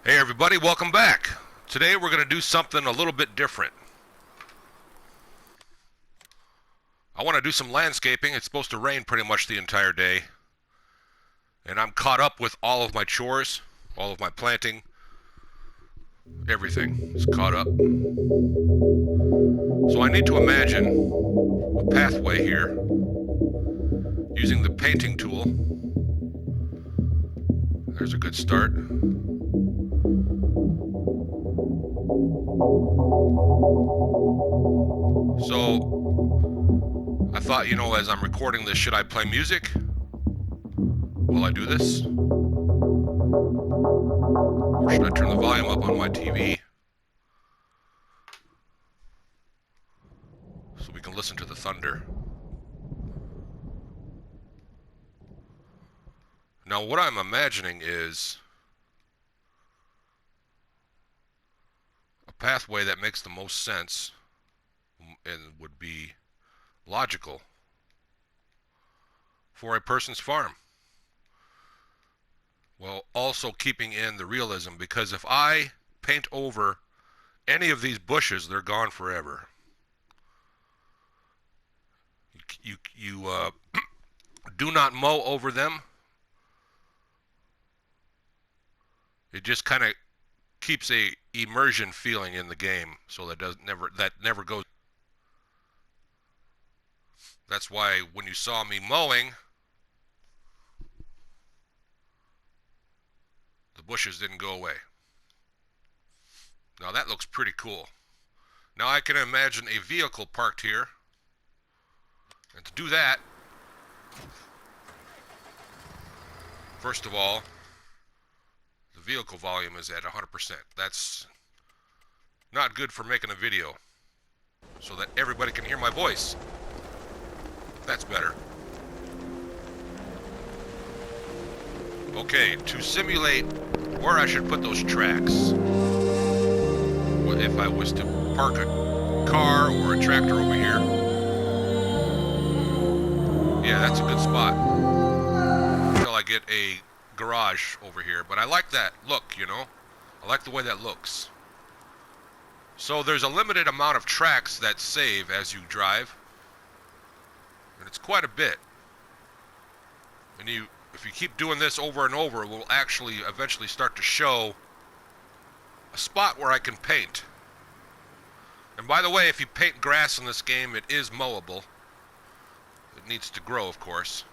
Hey everybody, welcome back. Today we're going to do something a little bit different. I want to do some landscaping. It's supposed to rain pretty much the entire day. And I'm caught up with all of my chores, all of my planting. Everything is caught up. So I need to imagine a pathway here using the painting tool. There's a good start. So I thought, as I'm recording this, should I play music while I do this? Or should I turn the volume up on my TV so we can listen to the thunder? Now what I'm imagining is a pathway that makes the most sense and would be logical for a person's farm. Well, also keeping in the realism, because if I paint over any of these bushes, they're gone forever. You do not mow over them. It just kind of keeps a immersion feeling in the game, so that never goes. That's why when you saw me mowing, the bushes didn't go away. Now that looks pretty cool. Now I can imagine a vehicle parked here. And to do that, first of all, the vehicle volume is at 100%. That's not good for making a video, so that everybody can hear my voice. That's better. Okay, to simulate where I should put those tracks, if I was to park a car or a tractor over here. Yeah, that's a good spot. Until I get a garage over here. But I like that look, I like the way that looks. So there's a limited amount of tracks that save as you drive. And it's quite a bit. And if you keep doing this over and over, it will actually eventually start to show a spot where I can paint. And by the way, if you paint grass in this game, it is mowable. It needs to grow, of course.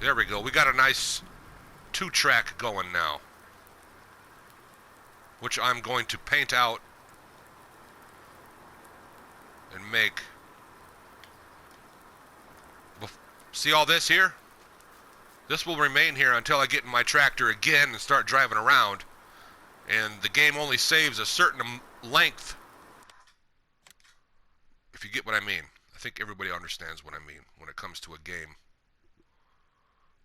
There we go. We got a nice 2-track going now, which I'm going to paint out and make. See all this here? This will remain here until I get in my tractor again and start driving around. And the game only saves a certain length. If you get what I mean. I think everybody understands what I mean when it comes to a game.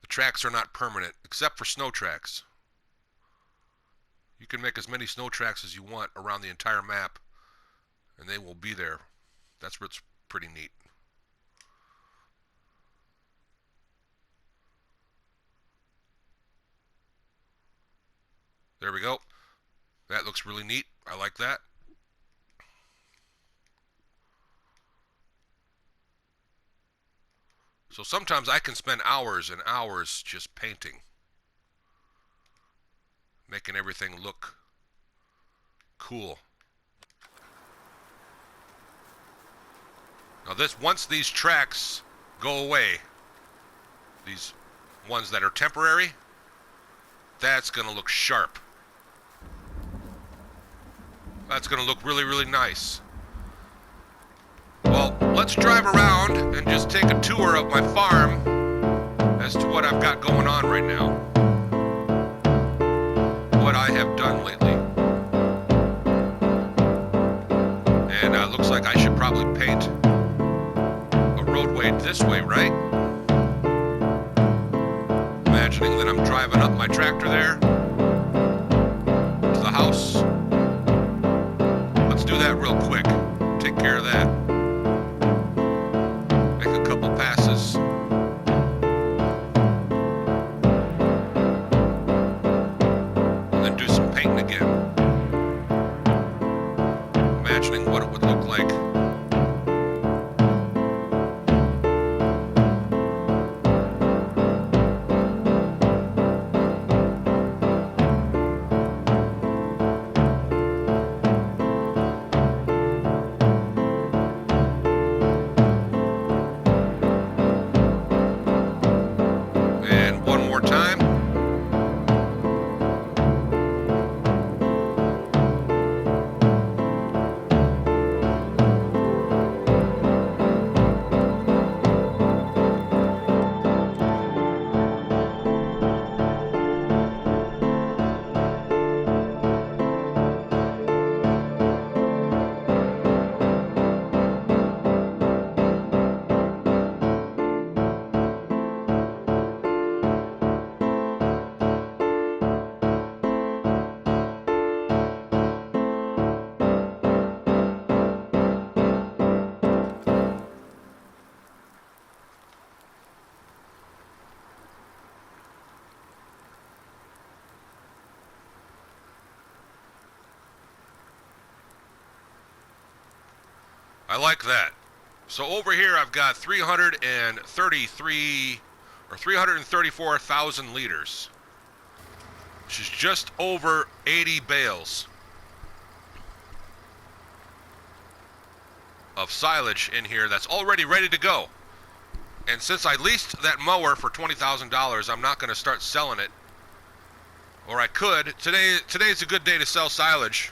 The tracks are not permanent, except for snow tracks. You can make as many snow tracks as you want around the entire map, and they will be there. That's what's pretty neat. There we go. That looks really neat. I like that. So sometimes I can spend hours and hours just painting, making everything look cool. Now once these tracks go away, these ones that are temporary, that's going to look sharp. That's going to look really, really nice. Well, let's drive around and just take a tour of my farm as to what I've got going on right now. What I have done lately. And looks like I should probably paint a roadway this way, right? Imagining that I'm driving up my tractor there to the house. Let's do that real quick. Take care of that. Make a couple passes. I like that. So over here I've got 333 or 334,000 liters, which is just over 80 bales of silage in here that's already ready to go. And since I leased that mower for $20,000, I'm not going to start selling it. Or I could. Today's a good day to sell silage.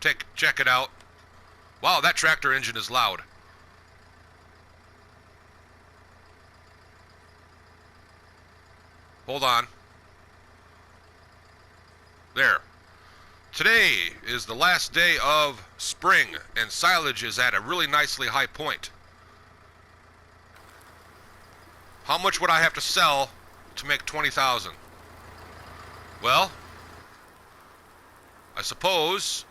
Check it out. Wow, that tractor engine is loud. Hold on. There. Today is the last day of spring, and silage is at a really nicely high point. How much would I have to sell to make 20,000? Well, I suppose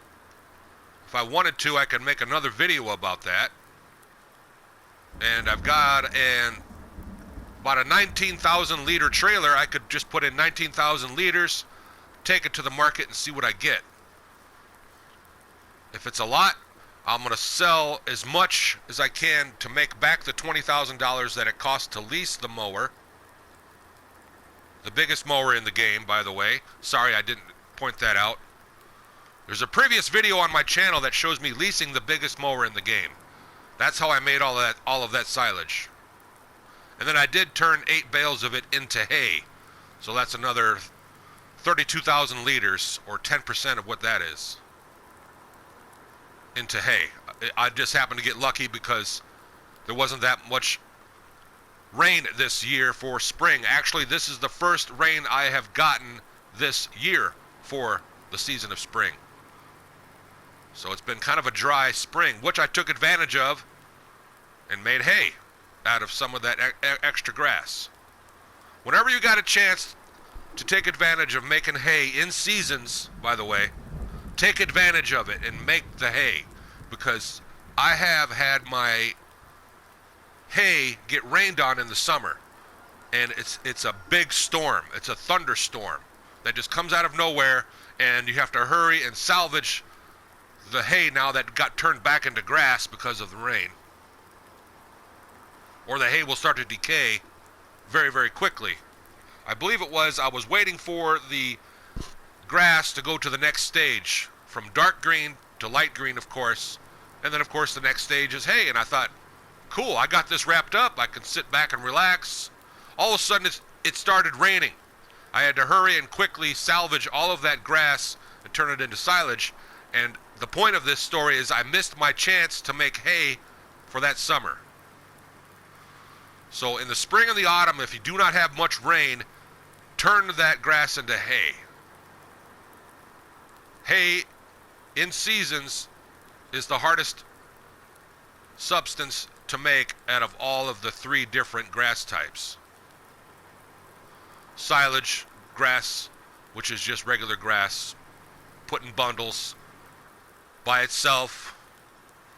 if I wanted to, I could make another video about that. And I've got about a 19,000 liter trailer. I could just put in 19,000 liters, take it to the market and see what I get. If it's a lot, I'm going to sell as much as I can to make back the $20,000 that it cost to lease the mower. The biggest mower in the game, by the way. Sorry I didn't point that out. There's a previous video on my channel that shows me leasing the biggest mower in the game. That's how I made all of that silage. And then I did turn 8 bales of it into hay. So that's another 32,000 liters, or 10% of what that is, into hay. I just happened to get lucky because there wasn't that much rain this year for spring. Actually, this is the first rain I have gotten this year for the season of spring. So it's been kind of a dry spring, which I took advantage of and made hay out of some of that extra grass. Whenever you got a chance to take advantage of making hay in seasons, by the way, take advantage of it and make the hay, because I have had my hay get rained on in the summer, and it's a big storm. It's a thunderstorm that just comes out of nowhere, and you have to hurry and salvage the hay now that got turned back into grass because of the rain. Or the hay will start to decay very, very quickly. I believe I was waiting for the grass to go to the next stage, from dark green to light green, of course, and then of course the next stage is hay, and I thought, cool, I got this wrapped up, I can sit back and relax. All of a sudden it started raining. I had to hurry and quickly salvage all of that grass and turn it into silage, and the point of this story is I missed my chance to make hay for that summer. So in the spring and the autumn, if you do not have much rain, turn that grass into hay. Hay in seasons is the hardest substance to make out of all of the 3 different grass types. Silage, grass, which is just regular grass, put in bundles by itself,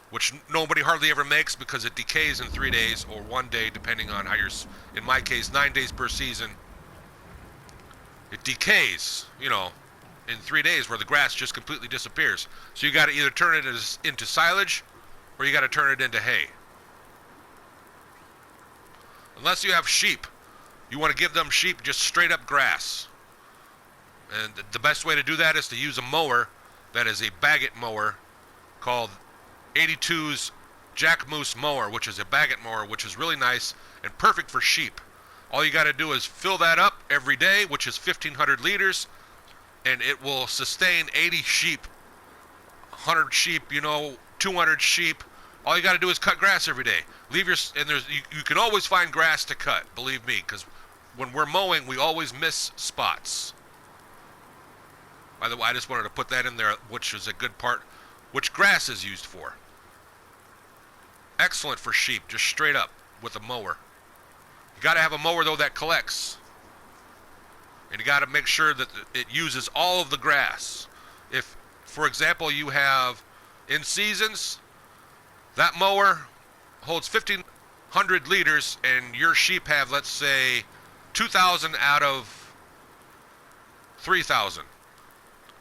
which nobody hardly ever makes because it decays in 3 days or 1 day, depending on how in my case, 9 days per season. It decays, in 3 days, where the grass just completely disappears. So you got to either turn it into silage or you got to turn it into hay. Unless you have sheep, you want to give them sheep just straight up grass. And the best way to do that is to use a mower that is a Baggett mower called 82's Jack Moose mower, which is a Baggett mower, which is really nice and perfect for sheep. All you got to do is fill that up every day, which is 1,500 liters, and it will sustain 80 sheep, 100 sheep, 200 sheep. All you got to do is cut grass every day. You can always find grass to cut, believe me, because when we're mowing, we always miss spots. By the way, I just wanted to put that in there, which is a good part, which grass is used for. Excellent for sheep, just straight up with a mower. You got to have a mower, though, that collects. And you got to make sure that it uses all of the grass. If, for example, you have in seasons, that mower holds 1,500 liters and your sheep have, let's say, 2,000 out of 3,000.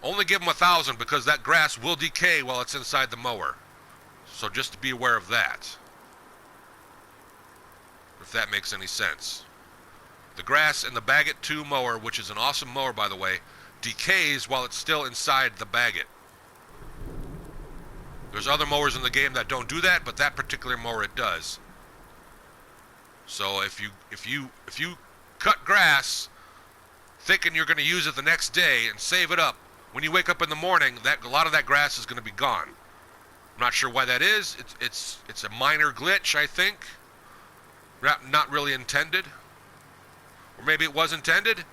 Only give them 1,000 because that grass will decay while it's inside the mower. So just to be aware of that, if that makes any sense. The grass in the Baggett 2 mower, which is an awesome mower by the way, decays while it's still inside the Baggett. There's other mowers in the game that don't do that, but that particular mower it does. So if you cut grass thinking you're going to use it the next day and save it up, when you wake up in the morning, a lot of that grass is going to be gone. I'm not sure why that is. It's a minor glitch, I think. Not really intended. Or maybe it was intended.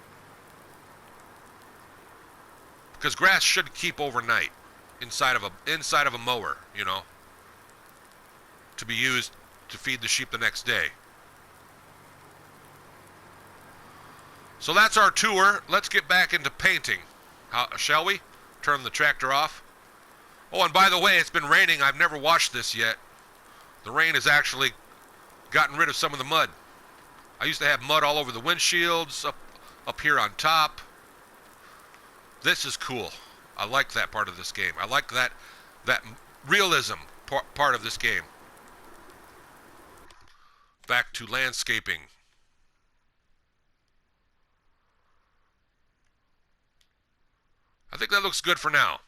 Because grass should keep overnight inside of a mower, you know, to be used to feed the sheep the next day. So that's our tour. Let's get back into painting, shall we? Turn the tractor off. Oh, and by the way, it's been raining. I've never washed this yet. The rain has actually gotten rid of some of the mud. I used to have mud all over the windshields, up here on top. This is cool. I like that part of this game. I like that realism part of this game. Back to landscaping. I think that looks good for now.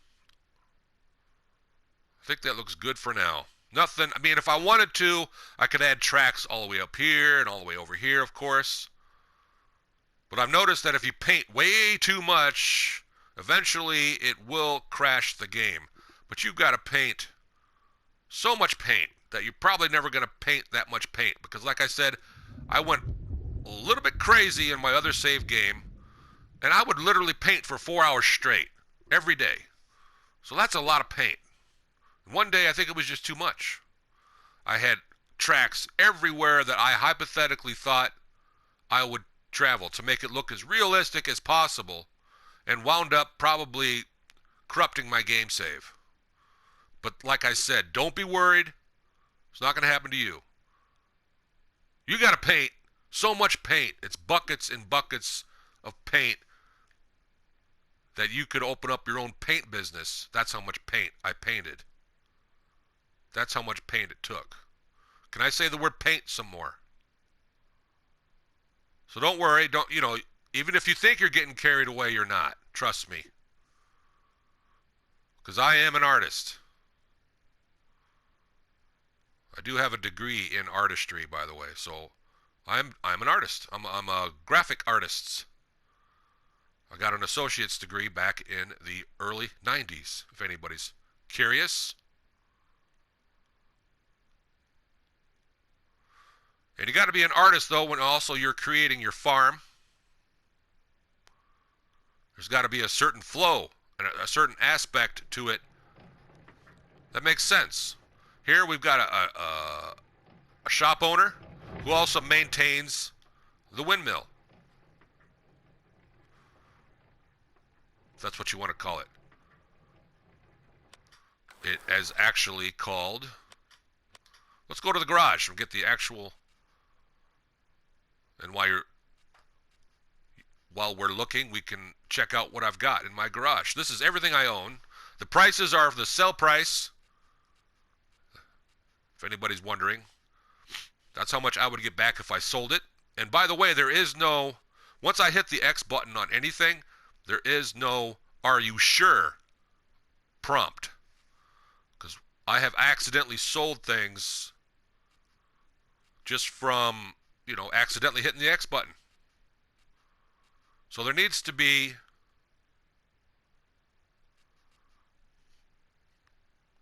Nothing, I mean, if I wanted to, I could add tracks all the way up here and all the way over here, of course. But I've noticed that if you paint way too much, eventually it will crash the game. But you've got to paint so much paint that you're probably never going to paint that much paint. Because like I said, I went a little bit crazy in my other save game, and I would literally paint for 4 hours straight every day. So that's a lot of paint. One day I think it was just too much. I had tracks everywhere that I hypothetically thought I would travel to make it look as realistic as possible, and wound up probably corrupting my game save. But like I said, don't be worried. It's not going to happen to you. You got to paint so much paint. It's buckets and buckets of paint that you could open up your own paint business. That's how much paint I painted. That's how much paint it took. Can I say the word paint some more? So don't worry. Even if you think you're getting carried away, you're not. Trust me. Because I am an artist. I do have a degree in artistry, by the way. So I'm an artist. I'm a graphic artist. I got an associate's degree back in the early 90s, if anybody's curious. And you got to be an artist, though, when also you're creating your farm. There's got to be a certain flow and a certain aspect to it that makes sense. Here we've got a shop owner who also maintains the windmill. If that's what you want to call it. It is actually called... Let's go to the garage and get the actual... And while we're looking, we can check out what I've got in my garage. This is everything I own. The prices are the sell price. If anybody's wondering, that's how much I would get back if I sold it. And by the way, there is no, once I hit the X button on anything, there is no "Are you sure?" prompt. Because I have accidentally sold things just from, accidentally hitting the X button. So there needs to be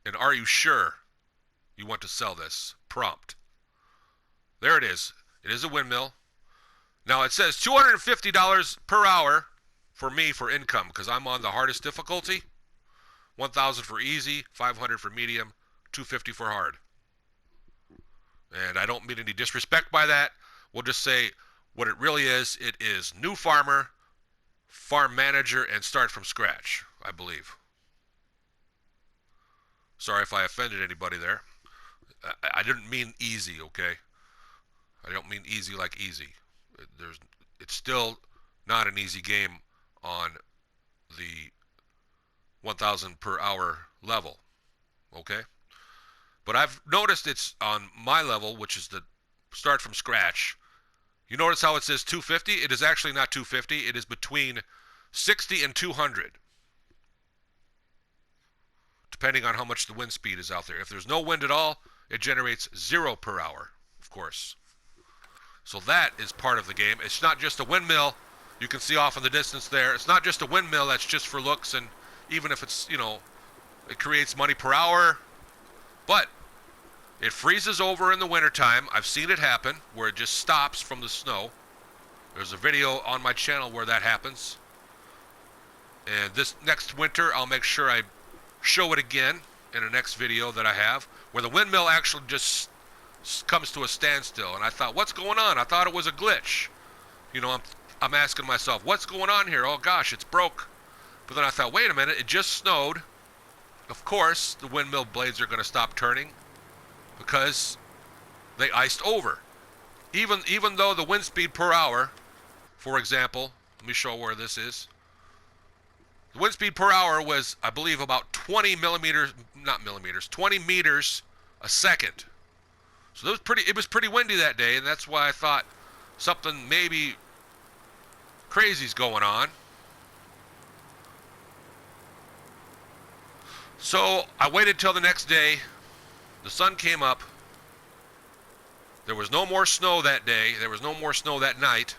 an "Are you sure you want to sell this?" prompt. There it is. It is a windmill. Now it says $250 per hour for me for income because I'm on the hardest difficulty. 1,000 for easy, 500 for medium, 250 for hard. And I don't mean any disrespect by that. We'll just say what it really is. It is new farmer, farm manager, and start from scratch, I believe. Sorry if I offended anybody there. I didn't mean easy, okay? I don't mean easy like easy. It's still not an easy game on the 1,000 per hour level, okay? But I've noticed it's on my level, which is the start from scratch. You notice how it says 250? It is actually not 250. It is between 60 and 200, depending on how much the wind speed is out there. If there's no wind at all, it generates 0 per hour, of course. So that is part of the game. It's not just a windmill. You can see off in the distance there. It's not just a windmill that's just for looks, and even if it's, you know, it creates money per hour, but it freezes over in the wintertime. I've seen it happen where it just stops from the snow. There's a video on my channel where that happens. And this next winter, I'll make sure I show it again in the next video that I have, where the windmill actually just comes to a standstill. And I thought, what's going on? I thought it was a glitch. You know, I'm asking myself, what's going on here? Oh gosh, it's broke. But then I thought, wait a minute, it just snowed. Of course, the windmill blades are going to stop turning because they iced over. Even though the wind speed per hour, for example, let me show where this is. The wind speed per hour was, I believe, about 20 meters a second. So it was pretty windy that day, and that's why I thought something maybe crazy's going on. So I waited till the next day. The sun came up. There was no more snow that day. There was no more snow that night.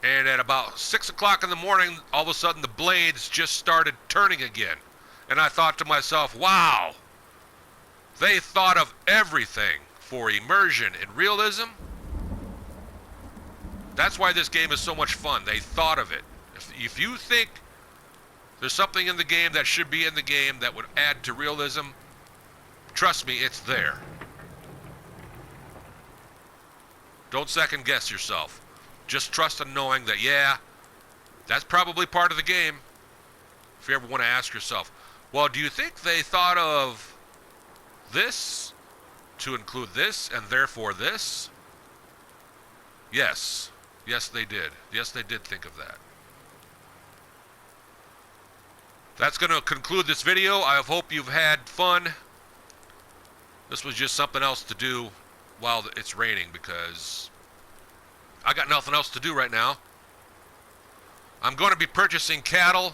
And at about 6 o'clock in the morning, all of a sudden the blades just started turning again. And I thought to myself, wow, they thought of everything for immersion and realism. That's why this game is so much fun. They thought of it. If you think there's something in the game that should be in the game that would add to realism, trust me, it's there. Don't second guess yourself. Just trust in knowing that, yeah, that's probably part of the game. If you ever want to ask yourself, well, do you think they thought of this to include this and therefore this? Yes. Yes, they did. Yes, they did think of that. That's going to conclude this video. I hope you've had fun. This was just something else to do while it's raining because I got nothing else to do right now. I'm going to be purchasing cattle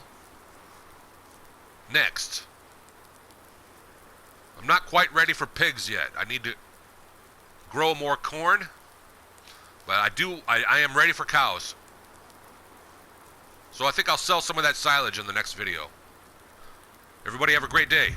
next. I'm not quite ready for pigs yet. I need to grow more corn, but I am ready for cows. So I think I'll sell some of that silage in the next video. Everybody have a great day.